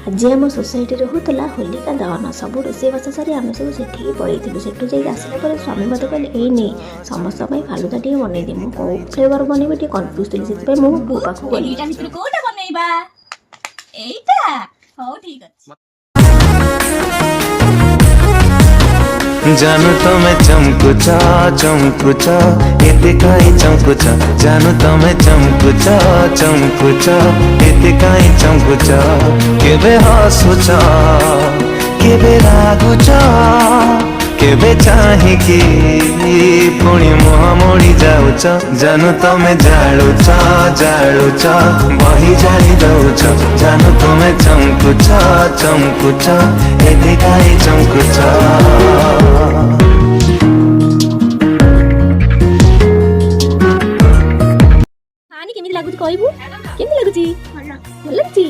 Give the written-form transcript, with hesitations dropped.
आज आम सोसाइटी होता होलिका दहन सब रोषेईबास सारी आम सब से पलू से आसला स्वामी मत कहले ये नहीं समस्त फालुदा टे बनईदे मुझे कौ फ्लेवर बनइबी टे कन्फ्यूज थी से मो बो पाक गली जानू तमें चमकुच चमकुच एते काई चमकुच जानू तमें चमकुच चमकुच एते काई चमकुच केबे हसुच केबे रागुच केबे चाहिकी पुणी मुह मोड़ी जाऊच जानू तमें जालुच जालुच बही जाली दौच जानू तमें चमकुच चमकुच एते काई चमकुच केमिति लागुची कहबू केमिति लागुची भल लागुची